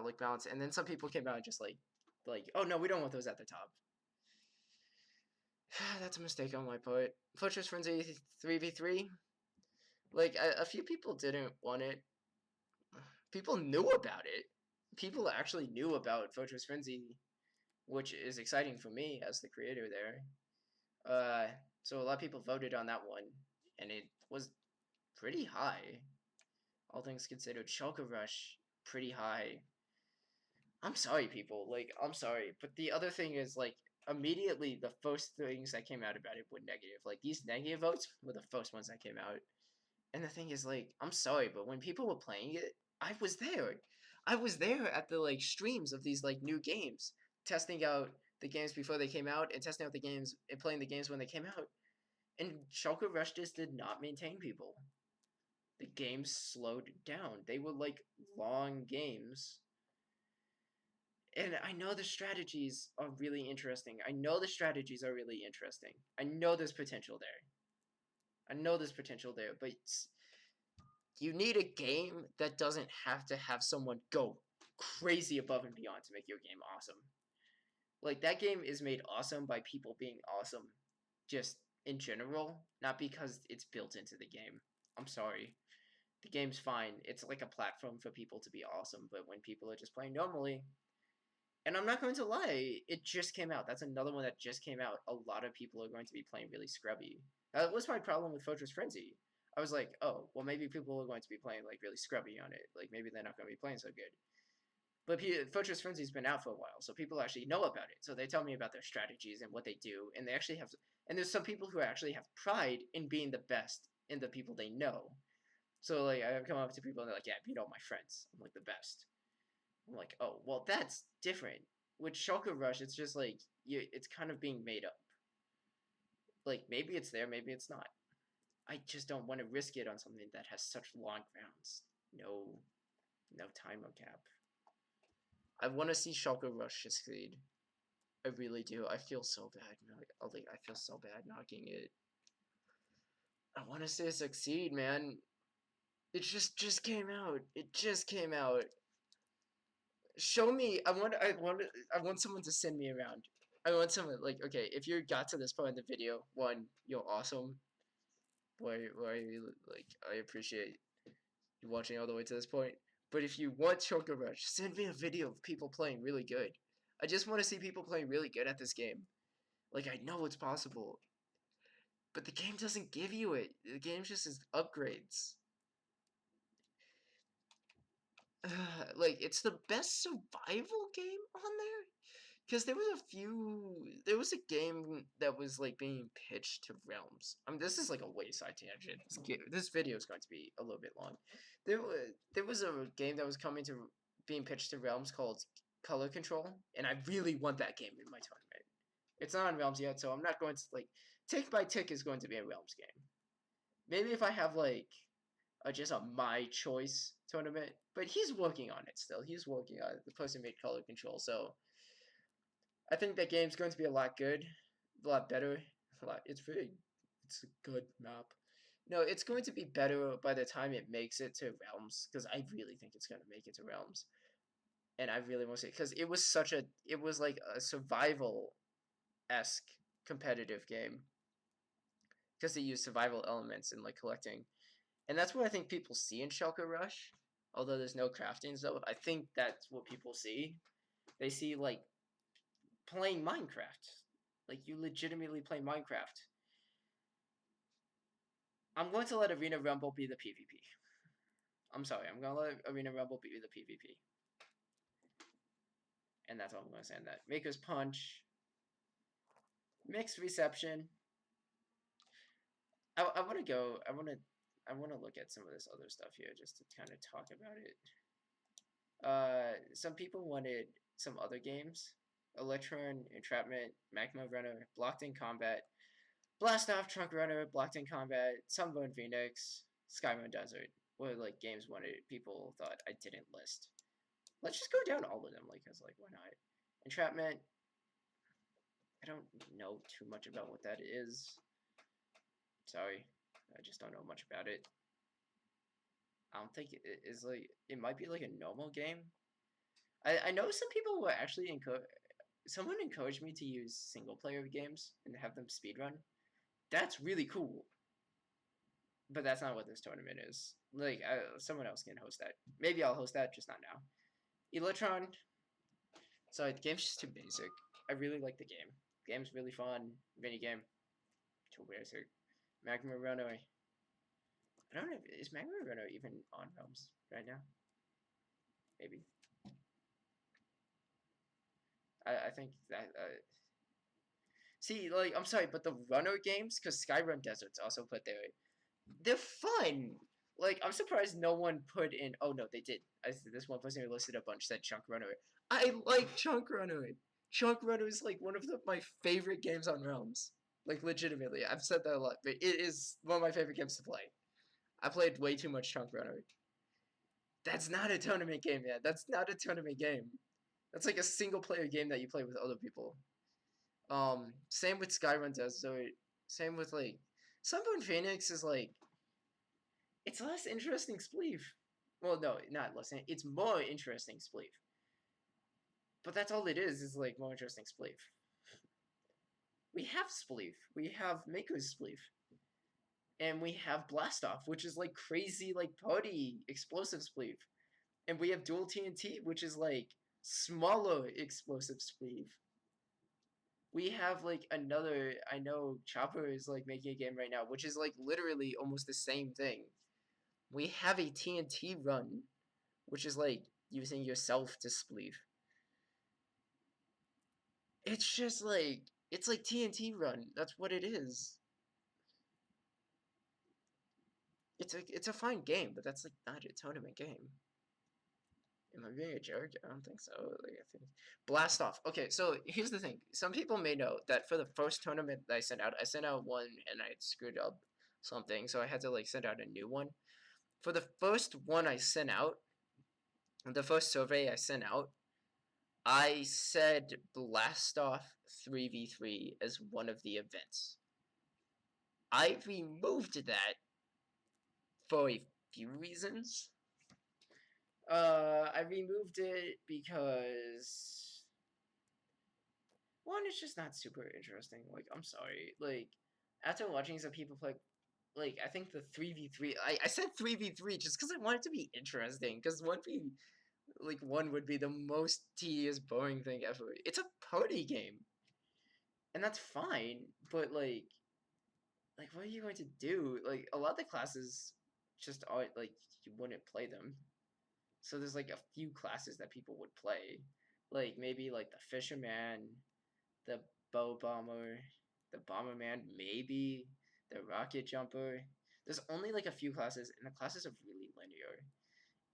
look balanced, and then some people came out and just like oh no, we don't want those at the top. That's a mistake on my part. Fortress Frenzy 3v3. Like a few people didn't want it. People knew about it. People actually knew about Fortress Frenzy, which is exciting for me as the creator there. So a lot of people voted on that one, and it was pretty high. All things considered, Shulker Rush, pretty high. I'm sorry, people. Like, I'm sorry. But the other thing is, like, immediately the first things that came out about it were negative. Like, these negative votes were the first ones that came out. And the thing is, like, I'm sorry, but when people were playing it, I was there. I was there at the, like, streams of these, like, new games, testing out the games before they came out and testing out the games and playing the games when they came out. And Shulker Rush just did not maintain people. The games slowed down. They were like long games. And I know the strategies are really interesting. I know there's potential there. But you need a game that doesn't have to have someone go crazy above and beyond to make your game awesome. Like, that game is made awesome by people being awesome just in general, not because it's built into the game. I'm sorry. The game's fine. It's like a platform for people to be awesome, but when people are just playing normally, and I'm not going to lie, it just came out. That's another one that just came out. A lot of people are going to be playing really scrubby. That was my problem with Fortress Frenzy. I was like, oh, well, maybe people are going to be playing like really scrubby on it. Like, maybe they're not going to be playing so good. But Fortress Frenzy's been out for a while, so people actually know about it. So they tell me about their strategies and what they do, and they actually have. And there's some people who actually have pride in being the best in the people they know. So, like, I come up to people and they're like, yeah, I beat all my friends. I'm, like, the best. I'm like, oh, well, that's different. With Shulker Rush, it's just, like, it's kind of being made up. Like, maybe it's there, maybe it's not. I just don't want to risk it on something that has such long rounds. No timer cap. I want to see Shulker Rush succeed. I really do. I feel so bad. I feel so bad knocking it. I want to see it succeed, man. It just came out. It just came out. Show me. I want someone to send me around. I want someone like, okay, if you got to this point in the video, one, you're awesome. Why like, I appreciate you watching all the way to this point. But if you want Choco Rush, send me a video of people playing really good. I just want to see people playing really good at this game. Like, I know it's possible, but the game doesn't give you it. The game just is upgrades. Like, it's the best survival game on there. Because there was a game that was like being pitched to Realms. This is like a wayside tangent. This video is going to be a little bit long. There was a game that was being pitched to Realms called Color Control, and I really want that game in my tournament. It's not on Realms yet, so I'm not going to like. Tick by Tick is going to be a Realms game. Maybe if I have like just a my choice tournament, but he's working on it still. He's working on it. The person made Color Control, so I think that game's going to be a lot better. It's a good map. No, it's going to be better by the time it makes it to Realms, because I really think it's going to make it to Realms, and I really want to see, because it was like a survival-esque competitive game, because they use survival elements and like collecting, and that's what I think people see in Shulker Rush. Although there's no crafting stuff, I think that's what people see. They see like playing Minecraft. Like, you legitimately play Minecraft. I'm going to let Arena Rumble be the PvP. I'm sorry, I'm going to let Arena Rumble be the PvP. And that's all I'm going to say on that. Maker's Punch. Mixed reception. I want to look at some of this other stuff here just to kind of talk about it. Some people wanted some other games. Electron, Entrapment, Magma Runner, Blocked in Combat, Blast Off, Trunk Runner, Blocked in Combat, Sunburned Phoenix, Skyrun Desert were like games people thought I didn't list. Let's just go down all of them, like, cause like, why not? Entrapment, I don't know too much about what that is. Sorry, I just don't know much about it. I don't think it is like, it might be like a normal game. I know some people were actually someone encouraged me to use single player games and have them speedrun. That's really cool. But that's not what this tournament is. Like, someone else can host that. Maybe I'll host that, just not now. Electron. Sorry, the game's just too basic. I really like the game. The game's really fun. Mini game. Too basic. Magma Runaway. I don't know. Is Magma Runaway even on Realms right now? Maybe. I think that. See, like, I'm sorry, but the runner games, because Skyrun Desert's also put there, they're fun. Like, I'm surprised no one put in. Oh no, they did. This one person who listed a bunch said Chunk Runner. I like Chunk Runner. Chunk Runner is like one of my favorite games on Realms. Like, legitimately, I've said that a lot, but it is one of my favorite games to play. I played way too much Chunk Runner. That's not a tournament game, man. That's not a tournament game. That's like a single player game that you play with other people. Same with Skyrun Desert. Same with like Sunburned Phoenix is like, it's less interesting Spleef. Well, no, not less. It's more interesting Spleef. But that's all it is like more interesting Spleef. We have Spleef. We have Maker's Spleef. And we have Blast Off, which is like crazy, like party explosive Spleef. And we have Dual TNT, which is like smaller explosive Spleef. We have like another, I know Chopper is like making a game right now, which is like literally almost the same thing. We have a TNT run, which is like using yourself to spleef. It's just like, it's like TNT run. That's what it is. It's a fine game, but that's like not a tournament game. Am I being a jerk? I don't think so. Like, I think Blast Off. Okay, so here's the thing. Some people may know that for the first tournament that I sent out one and I screwed up something, so I had to like send out a new one. For the first one I sent out, the first survey I sent out, I said Blast Off 3v3 as one of the events. I removed that for a few reasons. I removed it because one, it's just not super interesting. Like, I'm sorry. Like, after watching some people play, like, I think the 3v3, I said 3v3 just because I want it to be interesting, because 1 would be the most tedious, boring thing ever. It's a party game, and that's fine, but, like, what are you going to do? Like, a lot of the classes just aren't, like, you wouldn't play them. So there's, like, a few classes that people would play. Like, maybe, like, the Fisherman, the Bow Bomber, the Bomberman, maybe, the Rocket Jumper. There's only, like, a few classes, and the classes are really linear.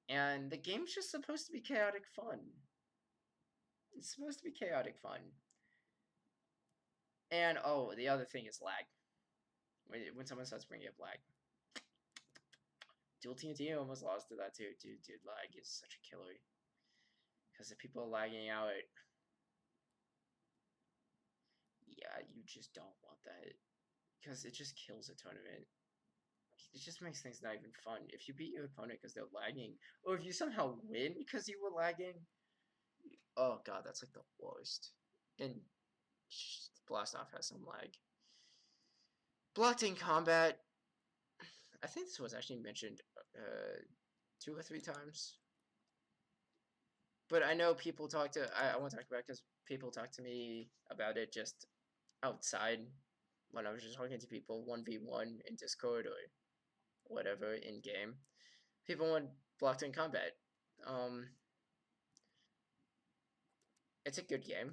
And the game's just supposed to be chaotic fun. It's supposed to be chaotic fun. And, oh, the other thing is lag. When someone starts bringing up lag. Dual TNT almost lost to that too. Dude, lag is such a killer. Because if people are lagging out, yeah, you just don't want that. Because it just kills a tournament. It just makes things not even fun. If you beat your opponent because they're lagging, or if you somehow win because you were lagging, oh god, that's like the worst. And Blast Off has some lag. Blocked in combat, I think this was actually mentioned 2 or 3 times. But I know people talk to, I won't talk about it because people talk to me about it just outside when I was just talking to people 1v1 in Discord or whatever in game. People want blocked in combat. It's a good game.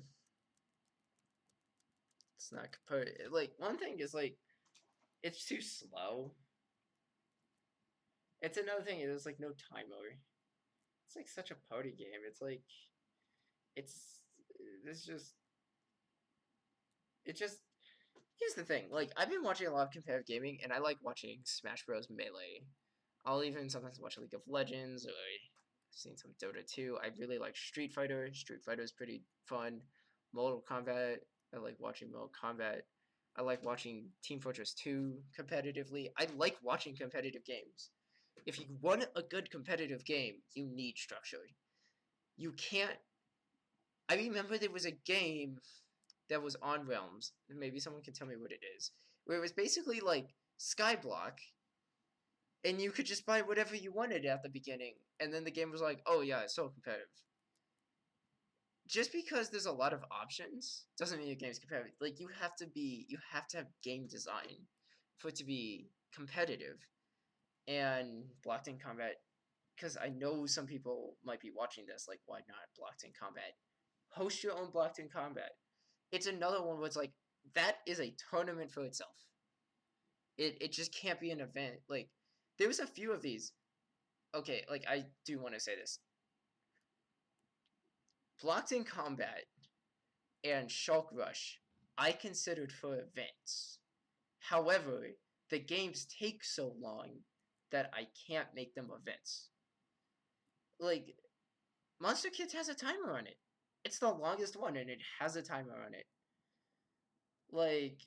It's not like one thing is like it's too slow. It's another thing. There's like no timer. It's like such a party game. It's like it's just here's the thing. Like I've been watching a lot of competitive gaming, and I like watching Smash Bros. Melee. I'll even sometimes watch League of Legends, or I've seen some Dota 2. I really like Street Fighter. Street Fighter is pretty fun. Mortal Kombat. I like watching Mortal Kombat. I like watching Team Fortress 2 competitively. I like watching competitive games. If you want a good competitive game, you need structure. You can't. I remember there was a game that was on Realms. Maybe someone can tell me what it is. Where it was basically like Skyblock, and you could just buy whatever you wanted at the beginning, and then the game was like, oh yeah, it's so competitive. Just because there's a lot of options doesn't mean your game's competitive. Like you have to have game design for it to be competitive. And blocked in combat, because I know some people might be watching this, like why not blocked in combat? Host your own blocked in combat. It's another one where it's like that is a tournament for itself. It just can't be an event. Like there was a few of these. Okay, like I do want to say this. Blocked in combat and Shulk Rush, I considered for events. However, the games take so long that I can't make them events. Like, Monster Kids has a timer on it. It's the longest one, and it has a timer on it. Like,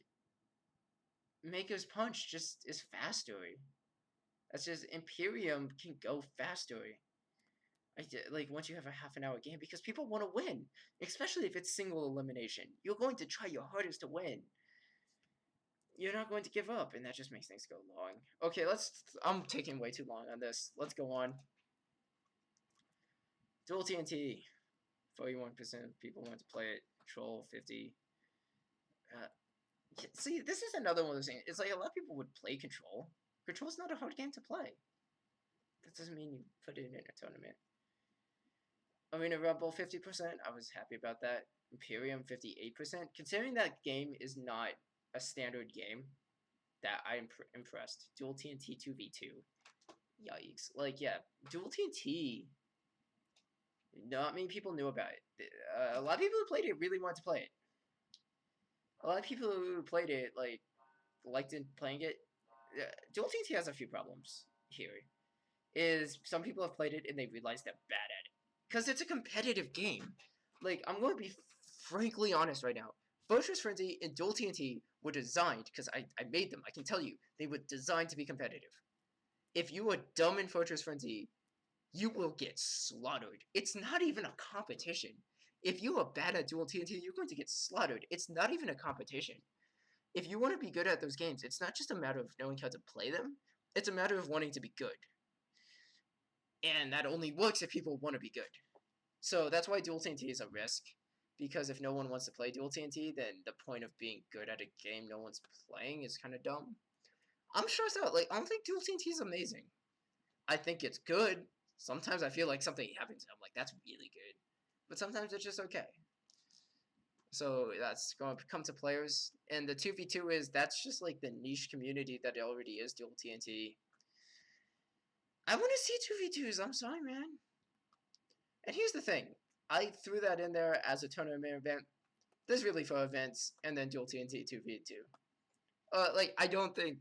Maker's Punch just is faster. That's just Imperium can go faster. Like once you have a half an hour game, because people want to win, especially if it's single elimination. You're going to try your hardest to win. You're not going to give up, and that just makes things go long. Okay, I'm taking way too long on this. Let's go on. Dual TNT. 41% of people want to play it. Control 50. See, this is another one of those things. It's like a lot of people would play Control. Control's not a hard game to play. That doesn't mean you put it in a tournament. Arena Rumble 50%. I was happy about that. Imperium 58%. Considering that game is not a standard game, that I'm impressed. Dual TNT 2v2. Yikes. Like, yeah, Dual TNT. Not many people knew about it. A lot of people who played it really wanted to play it. A lot of people who played it, like, liked it playing it. Dual TNT has a few problems here. Is some people have played it and they realize they're bad at it. Because it's a competitive game. Like, I'm going to be frankly honest right now. Fortress Frenzy and Dual TNT were designed, because I made them, I can tell you, they were designed to be competitive. If you are dumb in Fortress Frenzy, you will get slaughtered. It's not even a competition. If you are bad at dual TNT, you're going to get slaughtered. It's not even a competition. If you want to be good at those games, it's not just a matter of knowing how to play them. It's a matter of wanting to be good. And that only works if people want to be good. So that's why dual TNT is a risk. Because if no one wants to play dual TNT, then the point of being good at a game no one's playing is kind of dumb. I'm stressed out. Like, I don't think dual TNT is amazing. I think it's good. Sometimes I feel like something happens. I'm like, that's really good. But sometimes it's just okay. So that's going to come to players. And the 2v2 that's just like the niche community that already is dual TNT. I want to see 2v2s. I'm sorry, man. And here's the thing. I threw that in there as a tournament event. There's really 4 events, and then dual TNT 2v2. Like, I don't think...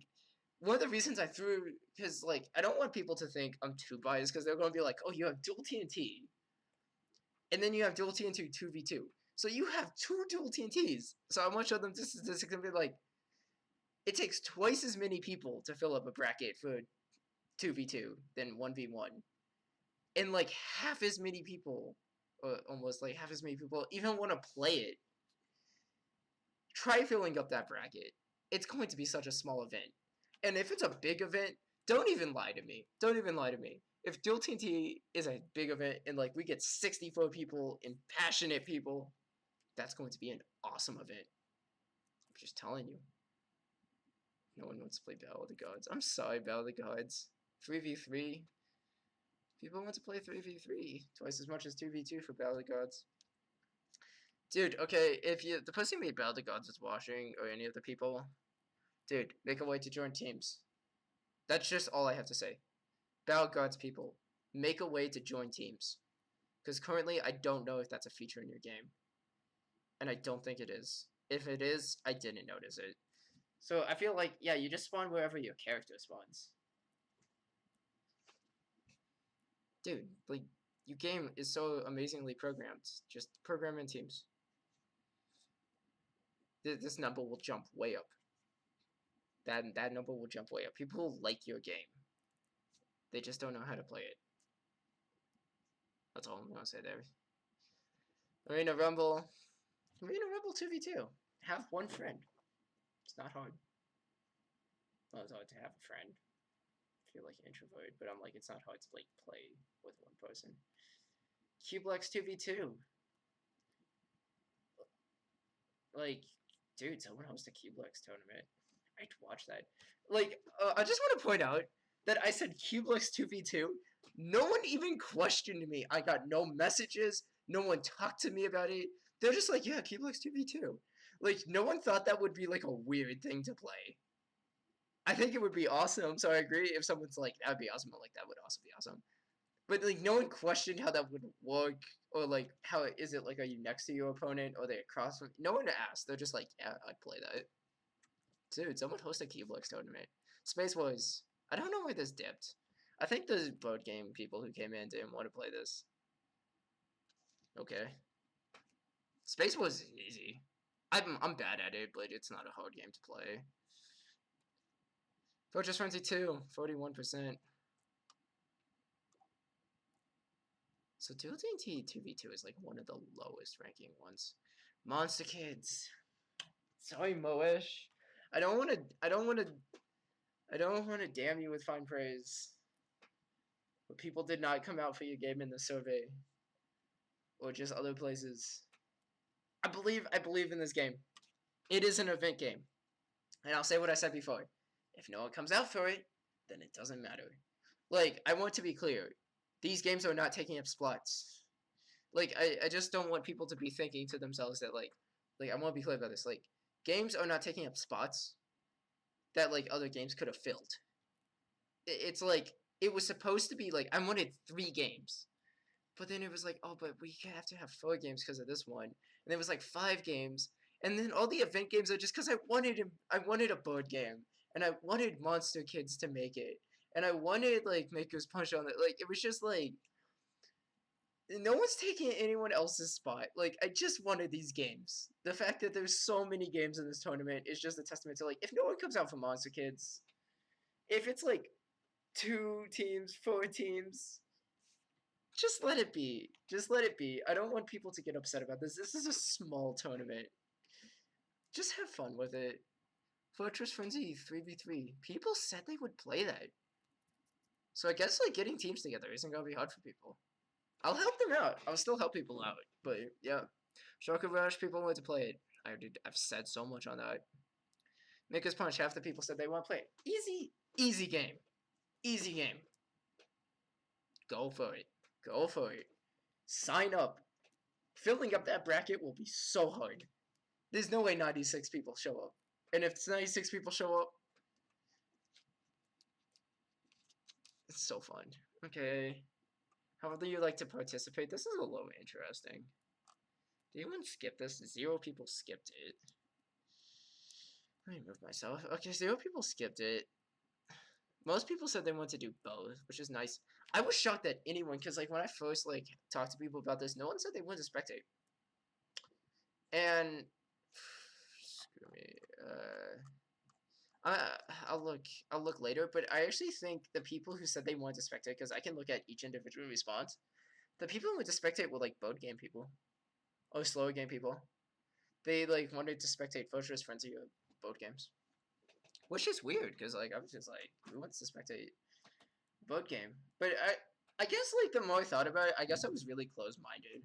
One of the reasons I threw... Because, like, I don't want people to think I'm too biased, because they're going to be like, oh, you have dual TNT. And then you have dual TNT 2v2. So you have 2 dual TNTs. So I want to show them this is going to be like... It takes twice as many people to fill up a bracket for 2v2 than 1v1. And, like, half as many people... almost like half as many people even want to play it. Try filling up that bracket. It's going to be such a small event. And if it's a big event, don't even lie to me. Don't even lie to me. If dual TNT is a big event and like we get 64 people and passionate people, that's going to be an awesome event. I'm just telling you. No one wants to play Battle of the Gods. I'm sorry, Battle of the Gods. 3v3. People want to play 3v3 twice as much as 2v2 for Battle of the Gods. Dude, okay, if the person who made Battle of the Gods is watching, or any of the people, dude, make a way to join teams. That's just all I have to say. Battle of Gods people, make a way to join teams. Because currently, I don't know if that's a feature in your game. And I don't think it is. If it is, I didn't notice it. So I feel like, yeah, you just spawn wherever your character spawns. Dude, like, your game is so amazingly programmed. Just program in teams. This number will jump way up. That number will jump way up. People like your game. They just don't know how to play it. That's all I'm gonna say there. Arena Rumble 2v2. Have one friend. It's not hard. Well, it's hard to have a friend. I feel like an introvert, but I'm like, it's not hard to like play with one person. Cublex 2v2. Like, dude, someone host a Cublex tournament. I'd watch that. Like, I just want to point out that I said Cublex 2v2. No one even questioned me. I got no messages. No one talked to me about it. They're just like, yeah, Cublex 2v2. Like, no one thought that would be, like, a weird thing to play. I think it would be awesome, so I agree if someone's like, that would be awesome, but, like, that would also be awesome. But, like, no one questioned how that would work, or, like, how is it, like, are you next to your opponent, or are they across from... No one asked. They're just like, yeah, I'd play that. Dude, someone host a Cublex tournament. Space Wars. I don't know why this dipped. I think the board game people who came in didn't want to play this. Okay. Space Wars is easy. I'm bad at it, but it's not a hard game to play. Fortress Frenzy 2, 41%. So Dual TNT 2v2 is like one of the lowest ranking ones. Monster Kids. Sorry, Moesh. I don't want to damn you with fine praise. But people did not come out for your game in the survey. Or just other places. I believe in this game. It is an event game. And I'll say what I said before. If no one comes out for it, then it doesn't matter. Like, I want to be clear. These games are not taking up slots. Like, I just don't want people to be thinking to themselves that, like, I want to be clear about this. Like, games are not taking up spots that, like, other games could have filled. It's like, it was supposed to be, like, I wanted 3 games. But then it was like, oh, but we have to have 4 games because of this one. And it was like 5 games. And then all the event games are just because I wanted a board game. And I wanted Monster Kids to make it. And I wanted, like, Maker's Punch on it. Like, it was just like, no one's taking anyone else's spot. Like, I just wanted these games. The fact that there's so many games in this tournament is just a testament to, like, if no one comes out for Monster Kids, if it's, like, 2 teams, 4 teams, Just let it be. Just let it be. I don't want people to get upset about this. This is a small tournament. Just have fun with it. Fortress Frenzy 3v3. People said they would play that. So I guess like getting teams together isn't gonna be hard for people. I'll help them out. I'll still help people out. But yeah. Shulker Rush, people want to play it. I've said so much on that. Maker's Punch, half the people said they want to play it. Easy. Easy game. Easy game. Go for it. Go for it. Sign up. Filling up that bracket will be so hard. There's no way 96 people show up. And if 96 people show up, it's so fun. Okay. How would you like to participate? This is a little interesting. Did anyone skip this? 0 people skipped it. Let me move myself. Okay, 0 people skipped it. Most people said they want to do both, which is nice. I was shocked that anyone, because like when I first like talked to people about this, no one said they wanted to spectate. And screw me. I'll look later, but I actually think the people who said they wanted to spectate, because I can look at each individual response, the people who wanted to spectate were like board game people, or slower game people. They like wanted to spectate Fortress Frenzy or board games, which is weird because like I was just like, who wants to spectate board game? But I guess like the more I thought about it, I guess I was really close-minded.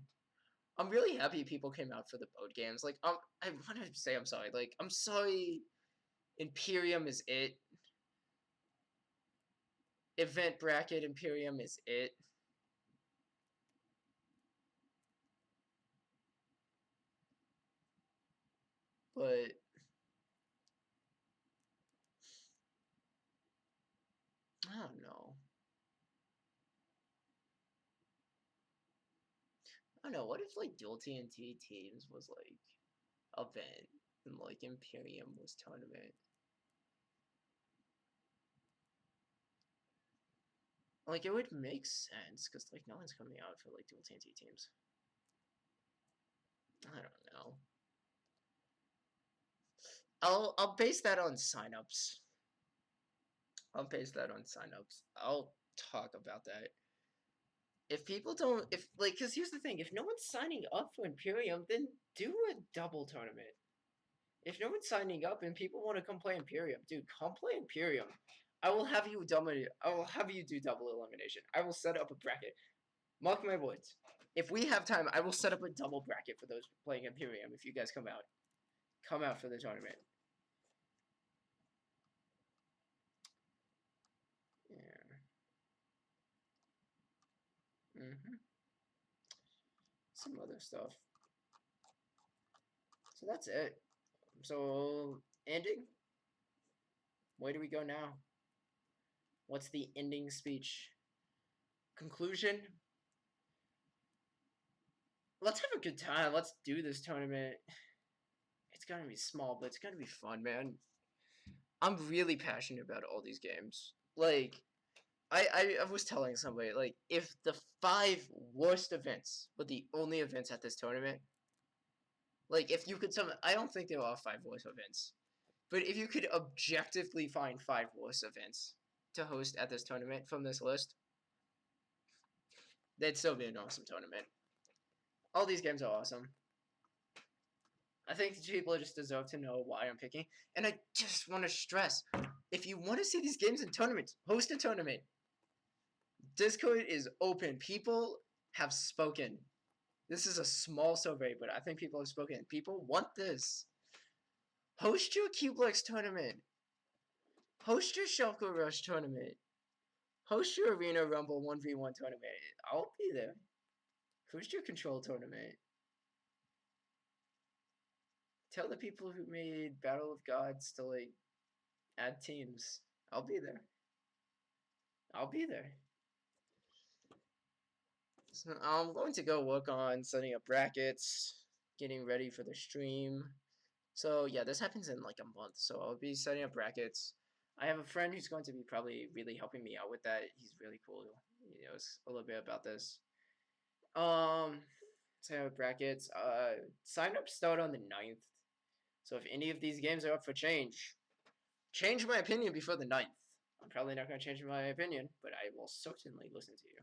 I'm really happy people came out for the board games. Like I want to say I'm sorry. Like I'm sorry. Imperium is it. Event bracket Imperium is it. But I don't know. I don't know. What if like dual TNT teams was like event and like Imperium was tournament? Like it would make sense because like no one's coming out for like dual TNT teams. I don't know. I'll base that on signups. I'll base that on signups. I'll talk about that. If people don't, if like, because here's the thing: if no one's signing up for Imperium, then do a double tournament. If no one's signing up and people want to come play Imperium, dude, come play Imperium. I will have you I will have you do double elimination. I will set up a bracket. Mark my words. If we have time, I will set up a double bracket for those playing Imperium. If you guys come out for the tournament. Yeah. Some other stuff. So that's it. So ending. Where do we go now? What's the ending speech? Conclusion? Let's have a good time. Let's do this tournament. It's gonna be small, but it's gonna be fun, man. I'm really passionate about all these games. Like, I was telling somebody, like, if the 5 worst events were the only events at this tournament, like, if you could I don't think there are 5 worst events, but if you could objectively find 5 worst events to host at this tournament from this list, that'd still be an awesome tournament. All these games are awesome. I think people just deserve to know why I'm picking. And I just want to stress, if you want to see these games in tournaments, host a tournament. Discord is open. People have spoken. This is a small survey, but I think people have spoken. People want this. Host your Cublex tournament. Host your Shulker Rush tournament. Host your Arena Rumble 1v1 tournament. I'll be there. Host your Control tournament. Tell the people who made Battle of Gods to like add teams. I'll be there. I'll be there. So I'm going to go work on setting up brackets, getting ready for the stream. So yeah, this happens in like a month. So I'll be setting up brackets. I have a friend who's going to be probably really helping me out with that. He's really cool. He knows a little bit about this. Setting up brackets. Sign up start on the 9th. So if any of these games are up for change my opinion before the 9th. I'm probably not going to change my opinion, but I will certainly listen to you.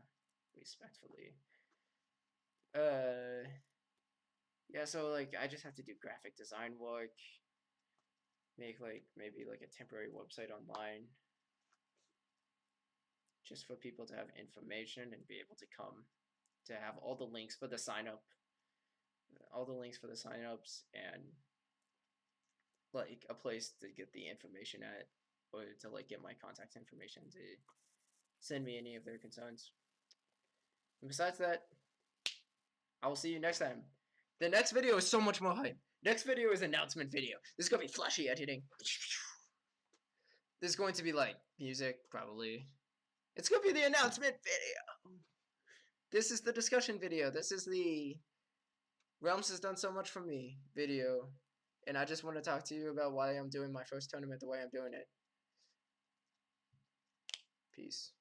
respectfully. Yeah, so like I just have to do graphic design work, make like maybe like a temporary website online just for people to have information and be able to come, to have all the links for the signups and like a place to get the information at, or to like get my contact information to send me any of their concerns. And besides that, I will see you next time. The next video is so much more hype. Next video is announcement video. This is gonna be flashy editing. This is going to be like music, probably. It's gonna be the announcement video. This is the discussion video. This is the Realms has done so much for me video. And I just want to talk to you about why I'm doing my first tournament the way I'm doing it. Peace.